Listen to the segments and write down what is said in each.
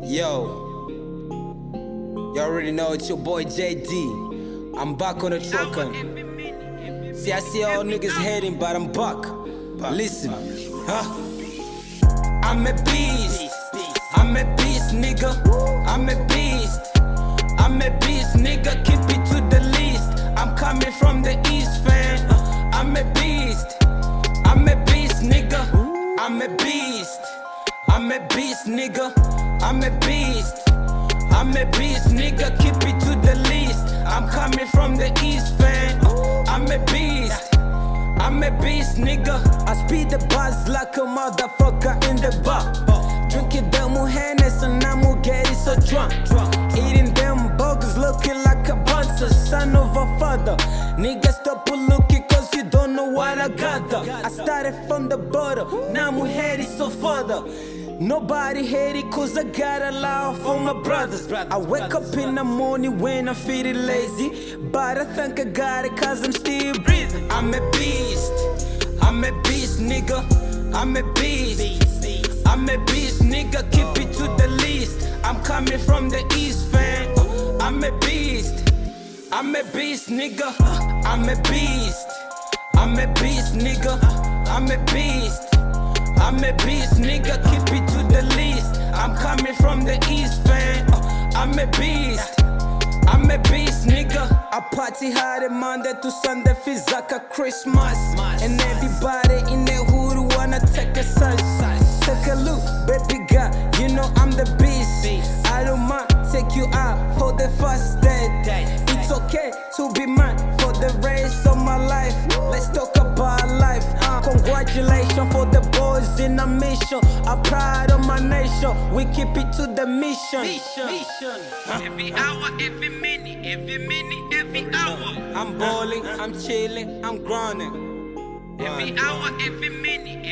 Yo, you already know it's your boy JD. I'm back on the truck. See, I see all niggas hating, but I'm back. Listen, I'm a beast. I'm a beast, nigga. I'm a beast. I'm a beast, nigga. Keep it to the least. I'm coming from the east, fam. I'm a beast. I'm a beast, nigga. I'm a beast. I'm a beast, nigga. I'm a beast. I'm a beast, nigga. Keep it to the least. I'm coming from the east, fam. I'm a beast. I'm a beast, nigga. I speed the buzz like a motherfucker in the bar. Drinking them Hennes and I'm getting so drunk. Eating them burgers looking like a bunch of son of a father. Nigga, stop looking cause you don't know what I got there. I started from the bottom, now I'm headed so further. Nobody hate it cause I got a love for my brothers. I wake up in the morning when I'm feeling lazy, but I think I got it cause I'm still breathing. I'm a beast. I'm a beast, nigga. I'm a beast. I'm a beast, nigga. Keep it to the least. I'm coming from the east, fam. I'm a beast. I'm a beast, nigga. I'm a beast. I'm a beast, nigga. I'm a beast. I'm a beast, nigga, keep it to the least. I'm coming from the east, fam. I'm a beast. I'm a beast, nigga. I party hard Monday to Sunday, feels like a Christmas. And everybody in the hood wanna take a search. Take a look, baby girl, you know I'm the beast. I don't mind, take you out for the first date. It's okay to be mine for the rest of my life. Let's talk about life. Congratulations for the boys in a mission. I'm proud of my nation. We keep it to the mission. Every hour, every minute, every hour. I'm balling, I'm chilling, I'm grinding. Every hour, every minute,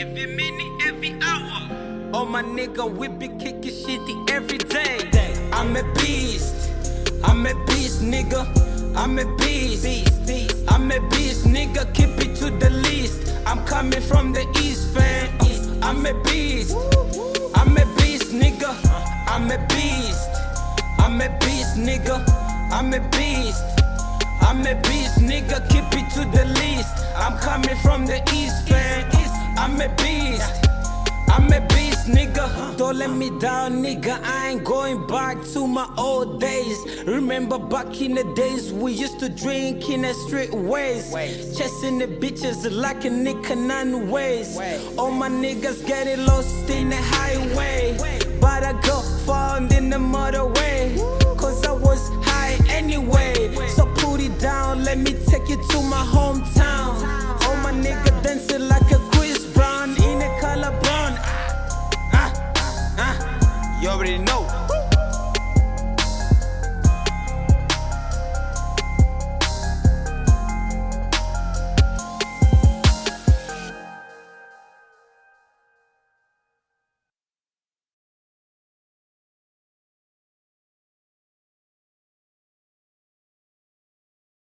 every hour. Oh my nigga, we be kicking shitty every day. I'm a beast. I'm a beast, nigga. I'm a beast. I'm a beast, nigga. Keep it to the least. I'm coming from the east, fam. I'm a beast. I'm a beast, nigga. I'm a beast. I'm a beast, nigga. I'm a beast. I'm a beast, nigga. Keep it to the least. I'm coming from the east, fam. I'm a beast. I'm a beast, nigga. Don't let me down, nigga. I ain't going back to my old days. Remember back in the days we used to drink in the street ways, chasing the bitches like a nigga none ways. All my niggas getting lost in the highway, but I got found in the motorway, cause I was high anyway. So put it down, let me take you to my hometown. All my niggas